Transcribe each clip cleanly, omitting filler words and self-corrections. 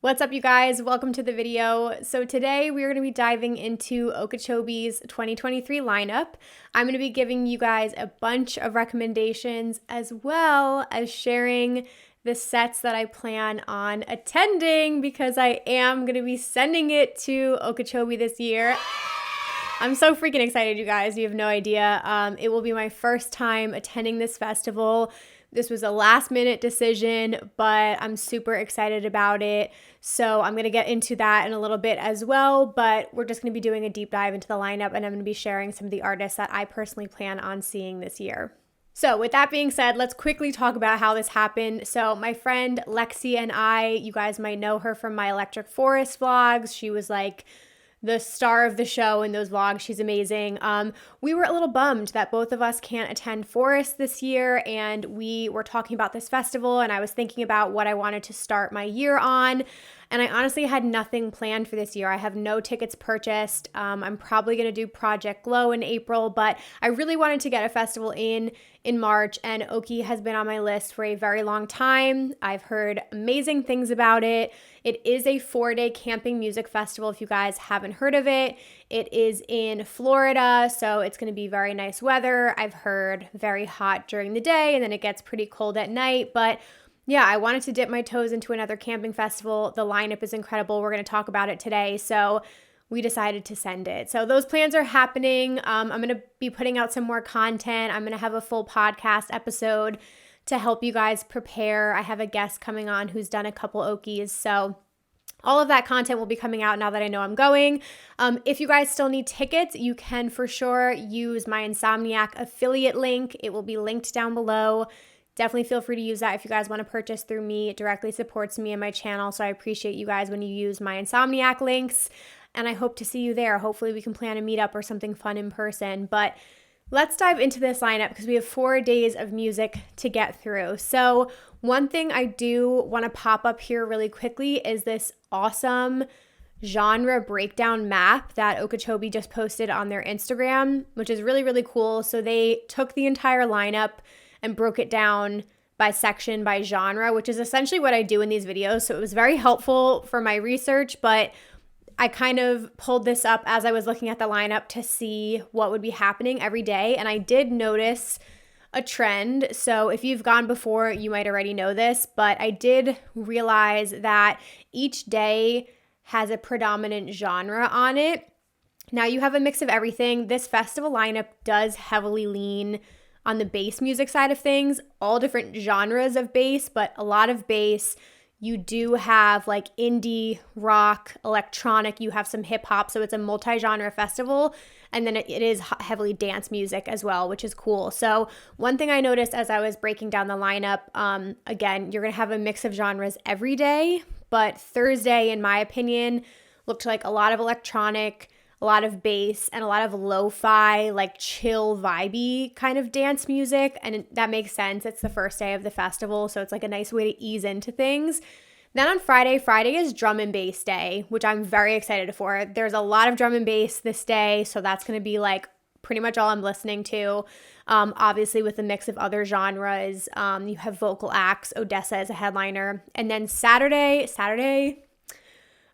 What's up, you guys? Welcome to the video. So today we are going to be diving into Okeechobee's 2023 lineup. I'm going to be giving you guys a bunch of recommendations as well as sharing the sets that I plan on attending because I am going to be sending it to Okeechobee this year. I'm so freaking excited, you guys. You have no idea. It will be my first time attending this festival. This was a last minute decision, but I'm super excited about it. So I'm going to get into that in a little bit as well, but we're just going to be doing a deep dive into the lineup and I'm going to be sharing some of the artists that I personally plan on seeing this year. So with that being said, let's quickly talk about how this happened. So my friend Lexi and I, you guys might know her from my Electric Forest vlogs. She was like the star of the show in those vlogs. She's amazing. We were a little bummed that both of us can't attend Forest this year, and we were talking about this festival, and I was thinking about what I wanted to start my year on, and I honestly had nothing planned for this year. I have no tickets purchased. I'm probably going to do Project Glow in April, but I really wanted to get a festival in March, and Okee has been on my list for a very long time. I've heard amazing things about it. It is a 4-day camping music festival if you guys haven't heard of it. It is in Florida, so it's going to be very nice weather. I've heard very hot during the day and then it gets pretty cold at night, but yeah, I wanted to dip my toes into another camping festival. The lineup is incredible. We're going to talk about it today, so we decided to send it. So those plans are happening. I'm going to be putting out some more content. I'm going to have a full podcast episode to help you guys prepare. I have a guest coming on who's done a couple Okees. So all of that content will be coming out now that I know I'm going. If you guys still need tickets, you can for sure use my Insomniac affiliate link. It will be linked down below. Definitely feel free to use that if you guys want to purchase through me. It directly supports me and my channel. So I appreciate you guys when you use my Insomniac links. And I hope to see you there. Hopefully we can plan a meetup or something fun in person. But let's dive into this lineup because we have 4 days of music to get through. So one thing I do want to pop up here really quickly is this awesome genre breakdown map that Okeechobee just posted on their Instagram, which is really, really cool. So they took the entire lineup and broke it down by section, by genre, which is essentially what I do in these videos. So it was very helpful for my research, but I kind of pulled this up as I was looking at the lineup to see what would be happening every day. And I did notice a trend. So if you've gone before, you might already know this, but I did realize that each day has a predominant genre on it. Now you have a mix of everything. This festival lineup does heavily lean on the bass music side of things, all different genres of bass, but a lot of bass. You do have like indie, rock, electronic, you have some hip hop, so it's a multi-genre festival, and then it is heavily dance music as well, which is cool. So one thing I noticed as I was breaking down the lineup, again, you're gonna have a mix of genres every day, but Thursday, in my opinion, looked like a lot of electronic, a lot of bass, and a lot of lo-fi, like chill, vibey kind of dance music. And that makes sense. It's the first day of the festival, so it's like a nice way to ease into things. Then on Friday is drum and bass day, which I'm very excited for. There's a lot of drum and bass this day, so that's going to be like pretty much all I'm listening to. Obviously with a mix of other genres. You have vocal acts, Odessa as a headliner. And then Saturday,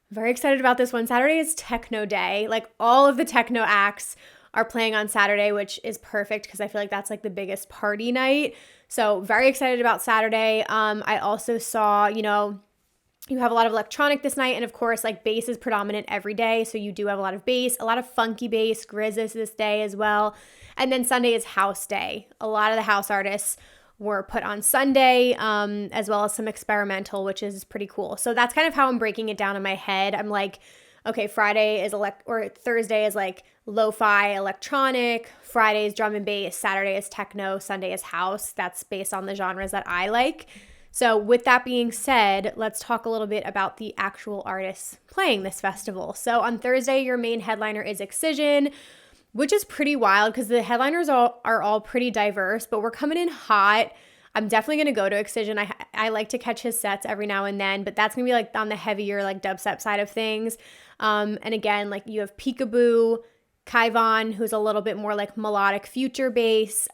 very excited about this one. Saturday is techno day. Like all of the techno acts are playing on Saturday, which is perfect because I feel like that's like the biggest party night. So very excited about Saturday. I also saw, you have a lot of electronic this night, and of course like bass is predominant every day. So you do have a lot of bass, a lot of funky bass. Grizz is this day as well. And then Sunday is house day. A lot of the house artists were put on Sunday, as well as some experimental, which is pretty cool. So that's kind of how I'm breaking it down in my head. I'm like, okay, Friday is Thursday is like lo-fi electronic, Friday is drum and bass, Saturday is techno, Sunday is house. That's based on the genres that I like. So with that being said, let's talk a little bit about the actual artists playing this festival. So on Thursday, your main headliner is Excision, which is pretty wild because the headliners are all pretty diverse, but we're coming in hot. I'm definitely going to go to Excision. I like to catch his sets every now and then, but that's going to be like on the heavier like dubstep side of things. And again, like you have Peekaboo, Kaivon, who's a little bit more like melodic future bass.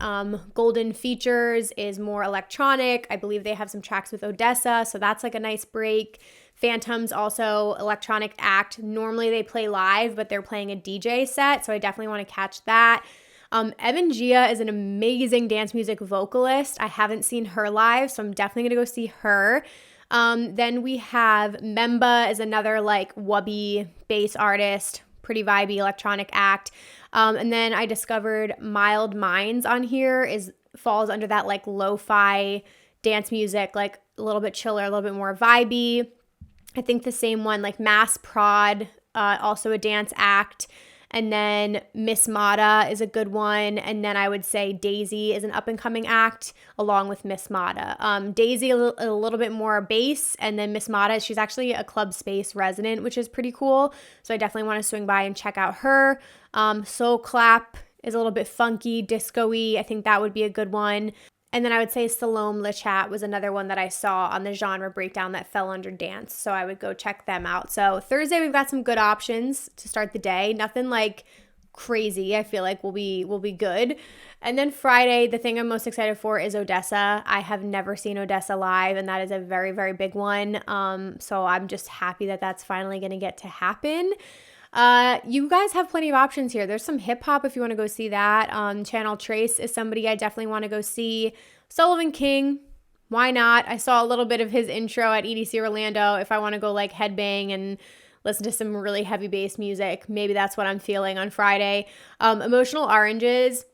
Golden Features is more electronic. I believe they have some tracks with Odessa, so that's like a nice break. Phantom's also electronic act. Normally they play live, but they're playing a DJ set, so I definitely want to catch that. Evan Gia is an amazing dance music vocalist. I haven't seen her live, so I'm definitely gonna go see her. Then we have Memba is another like wubby bass artist, pretty vibey electronic act. And then I discovered Mild Minds on here falls under that like lo-fi dance music, like a little bit chiller, a little bit more vibey. I think the same one, like Mass Prod, also a dance act. And then Miss Mata is a good one. And then I would say Daisy is an up-and-coming act along with Miss Mata. Daisy a little bit more bass, and then Miss Mata, she's actually a Club Space resident, which is pretty cool. So I definitely want to swing by and check out her. Soul Clap is a little bit funky, disco-y. I think that would be a good one. And then I would say Salome Lechat was another one that I saw on the genre breakdown that fell under dance. So I would go check them out. So Thursday, we've got some good options to start the day. Nothing like crazy. I feel like will be good. And then Friday, the thing I'm most excited for is Odessa. I have never seen Odessa live, and that is a very, very big one. So I'm just happy that that's finally going to get to happen. You guys have plenty of options here. There's some hip hop if you want to go see that. Channel Trace is somebody I definitely want to go see. Sullivan King, why not? I saw a little bit of his intro at EDC Orlando. If I want to go like headbang and listen to some really heavy bass music, maybe that's what I'm feeling on Friday. Emotional Oranges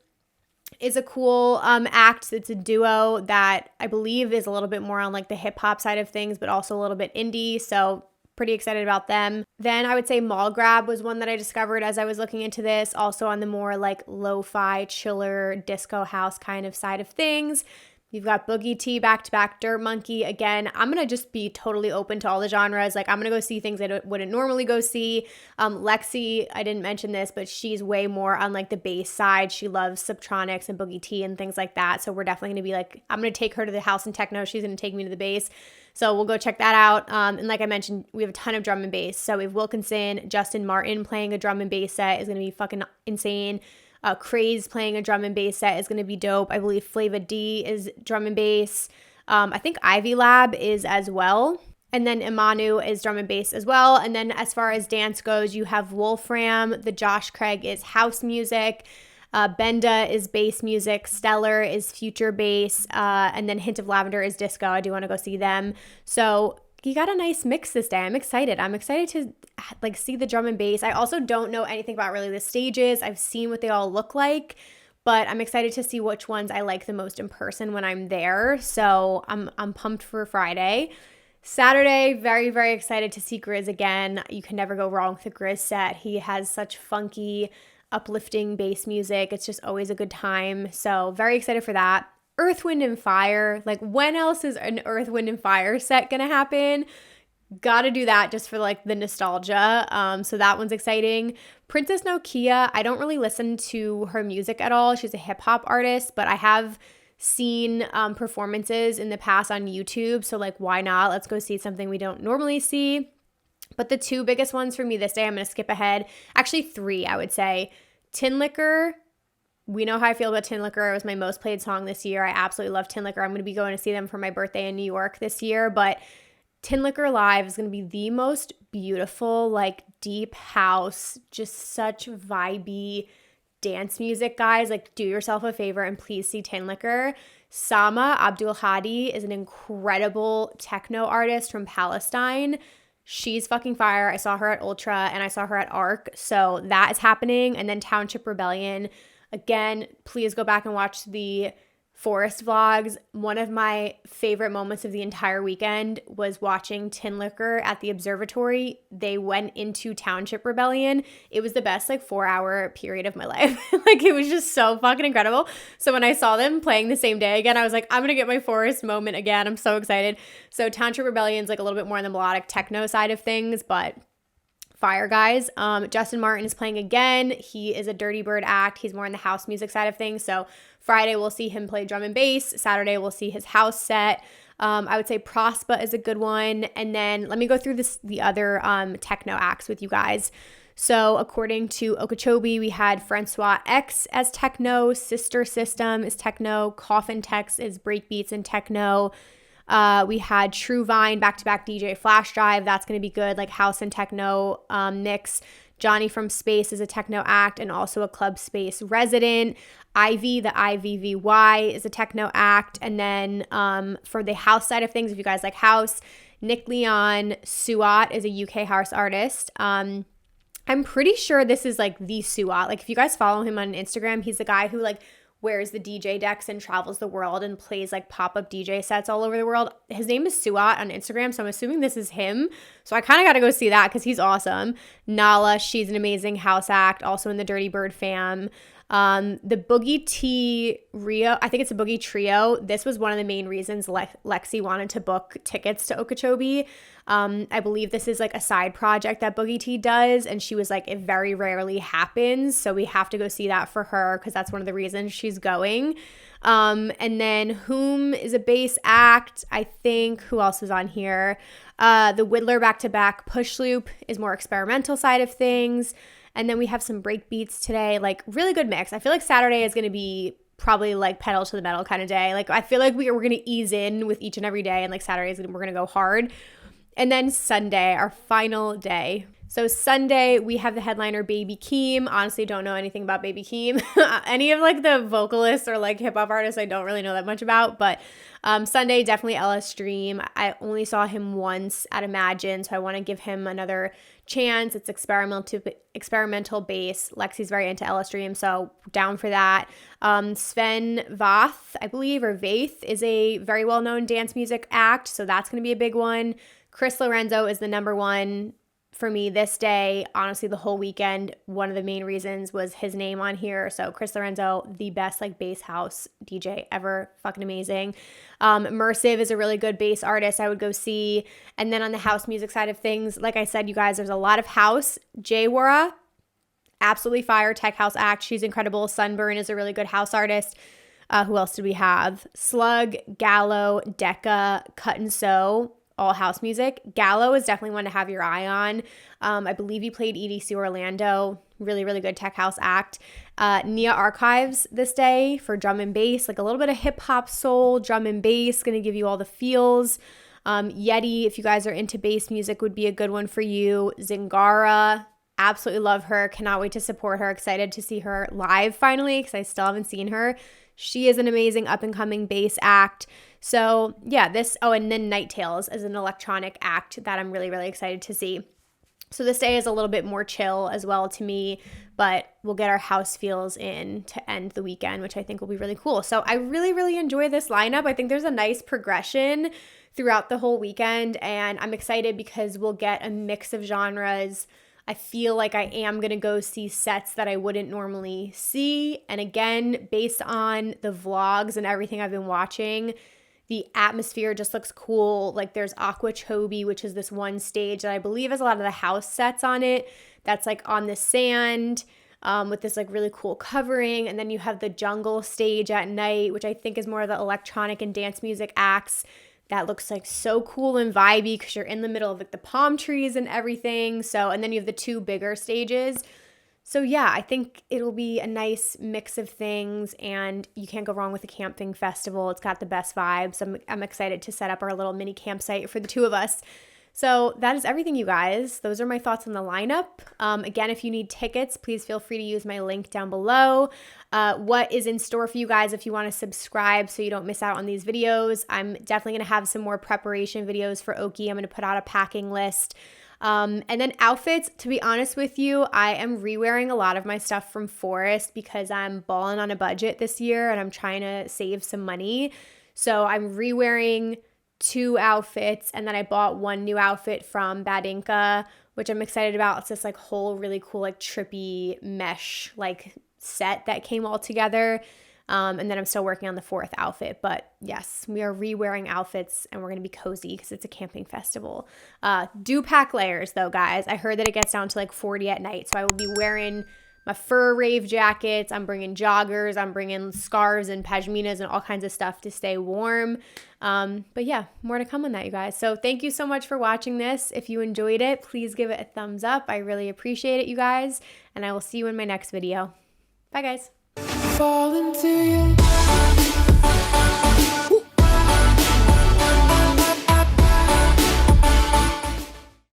is a cool act. It's a duo that I believe is a little bit more on like the hip hop side of things, but also a little bit indie. So pretty excited about them. Then I would say Mall Grab was one that I discovered as I was looking into this, also on the more like lo-fi, chiller, disco house kind of side of things. You've got Boogie T, back-to-back Dirt Monkey. Again, I'm going to just be totally open to all the genres. Like, I'm going to go see things I wouldn't normally go see. Lexi, I didn't mention this, but she's way more on, like, the bass side. She loves Subtronics and Boogie T and things like that. So we're definitely going to be, like, I'm going to take her to the house and techno. She's going to take me to the bass. So we'll go check that out. And like I mentioned, we have a ton of drum and bass. So we have Wilkinson, Justin Martin playing a drum and bass set is going to be fucking insane. Craze playing a drum and bass set is going to be dope. I believe Flava D is drum and bass. I think Ivy Lab is as well. And then Imanu is drum and bass as well. And then as far as dance goes, you have Wolfram. The Josh Craig is house music. Benda is bass music. Stellar is future bass. And then Hint of Lavender is disco. I do want to go see them. So you got a nice mix this day. I'm excited. I'm excited to like see the drum and bass. I also don't know anything about really the stages. I've seen what they all look like, but I'm excited to see which ones I like the most in person when I'm there. So I'm pumped for Friday. Saturday, very, very excited to see Grizz again. You can never go wrong with the Grizz set. He has such funky, uplifting bass music. It's just always a good time. So very excited for that. Earth, Wind, and Fire. Like, when else is an Earth, Wind, and Fire set gonna happen? Gotta do that just for like the nostalgia. So that one's exciting. Princess Nokia, I don't really listen to her music at all. She's a hip hop artist, but I have seen performances in the past on YouTube. So like, why not? Let's go see something we don't normally see. But the two biggest ones for me this day, I'm gonna skip ahead. Actually, three, I would say. Tin Liquor. We know how I feel about Tin Liquor. It was my most played song this year. I absolutely love Tin Liquor. I'm going to be going to see them for my birthday in New York this year. But Tin Liquor Live is going to be the most beautiful, like deep house, just such vibey dance music, guys. Like, do yourself a favor and please see Tin Liquor. Sama Abdul Hadi is an incredible techno artist from Palestine. She's fucking fire. I saw her at Ultra and I saw her at ARC. So that is happening. And then Township Rebellion. Again, please go back and watch the Forest vlogs. One of my favorite moments of the entire weekend was watching Tin Liquor at the observatory. They went into Township Rebellion. It was the best like 4-hour period of my life. Like, it was just so fucking incredible. So when I saw them playing the same day again, I was like, I'm gonna get my Forest moment again. I'm so excited. So Township Rebellion's like a little bit more on the melodic techno side of things, but fire, guys. Justin Martin is playing again. He is a Dirty Bird act. He's more on the house music side of things. So Friday we'll see him play drum and bass. Saturday we'll see his house set. I would say Prospa is a good one. And then let me go through the other techno acts with you guys. So according to Okeechobee, we had Francois X as techno, Sister System is techno, Coffin Tex is breakbeats and techno. We had True Vine, back-to-back DJ flash drive. That's going to be good, like house and techno mix. Johnny from Space is a techno act and also a Club Space resident. Ivy, the IVVY, is a techno act. And then for the house side of things, if you guys like house, Nick Leon Suat is a UK house artist. I'm pretty sure this is like the Suat. Like if you guys follow him on Instagram, he's the guy who like wears the DJ decks and travels the world and plays like pop-up DJ sets all over the world. His name is Suat on Instagram, so I'm assuming this is him. So I kind of got to go see that because he's awesome. Nala, she's an amazing house act, also in the Dirty Bird fam. The Boogie T Rio, I think it's a Boogie Trio. This was one of the main reasons Lexi wanted to book tickets to Okeechobee. I believe this is like a side project that Boogie T does, and she was like, it very rarely happens, so we have to go see that for her because that's one of the reasons she's going. And then Whom is a bass act. I think, who else is on here? The Whittler back-to-back Push Loop is more experimental side of things. And then we have some break beats today, like really good mix. I feel like Saturday is going to be probably like pedal to the metal kind of day. Like I feel like we're going to ease in with each and every day, and like Saturdays we're going to go hard. And then Sunday, our final day. So Sunday, we have the headliner Baby Keem. Honestly, don't know anything about Baby Keem. Any of like the vocalists or like hip hop artists I don't really know that much about. But Sunday, definitely LS Dream. I only saw him once at Imagine, so I want to give him another chance. It's experimental bass. Lexi's very into LS Dream, so down for that. Sven Vath, I believe, or Vaith, is a very well-known dance music act, so that's going to be a big one. Chris Lorenzo is the number one for me this day. Honestly, the whole weekend, one of the main reasons was his name on here. So Chris Lorenzo, the best like bass house DJ ever, fucking amazing. Immersive is a really good bass artist I would go see. And then on the house music side of things, like I said, you guys, there's a lot of house. Jay Wara, absolutely fire tech house act. She's incredible. Sunburn is a really good house artist. Who else do we have? Slug, Gallo, Decca, Cut and Sew. All house music. Gallo is definitely one to have your eye on. I believe he played EDC Orlando. Really, really good tech house act. Nia Archives this day for drum and bass, like a little bit of hip hop soul, drum and bass, gonna give you all the feels. Yeti, if you guys are into bass music, would be a good one for you. Zingara, absolutely love her. Cannot wait to support her. Excited to see her live finally because I still haven't seen her. She is an amazing up-and-coming bass act. So yeah, and then Night Tales is an electronic act that I'm really, really excited to see. So this day is a little bit more chill as well to me, but we'll get our house feels in to end the weekend, which I think will be really cool. So I really, really enjoy this lineup. I think there's a nice progression throughout the whole weekend, and I'm excited because we'll get a mix of genres. I feel like I am going to go see sets that I wouldn't normally see. And again, based on the vlogs and everything I've been watching, the atmosphere just looks cool. Like there's Okeechobee, which is this one stage that I believe has a lot of the house sets on it. That's like on the sand with this like really cool covering. And then you have the jungle stage at night, which I think is more of the electronic and dance music acts. That looks like so cool and vibey because you're in the middle of like the palm trees and everything. So, and then you have the two bigger stages. So yeah, I think it'll be a nice mix of things, and you can't go wrong with the Camping Festival. It's got the best vibes. I'm excited to set up our little mini campsite for the two of us. So that is everything, you guys. Those are my thoughts on the lineup. Again, if you need tickets, please feel free to use my link down below. What is in store for you guys if you want to subscribe so you don't miss out on these videos? I'm definitely going to have some more preparation videos for Okee. I'm going to put out a packing list. And then outfits, to be honest with you, I am re-wearing a lot of my stuff from Forest because I'm balling on a budget this year and I'm trying to save some money. So I'm re-wearing 2 outfits, and then I bought 1 new outfit from Bad Inca, which I'm excited about. It's this like whole really cool like trippy mesh like set that came all together. And then I'm still working on the 4th outfit. But yes, we are re-wearing outfits and we're going to be cozy because it's a camping festival. Do pack layers though, guys. I heard that it gets down to like 40 at night. So I will be wearing my fur rave jackets. I'm bringing joggers. I'm bringing scarves and pashminas and all kinds of stuff to stay warm. But yeah, more to come on that, you guys. So thank you so much for watching this. If you enjoyed it, please give it a thumbs up. I really appreciate it, you guys. And I will see you in my next video. Bye, guys. Fall into you.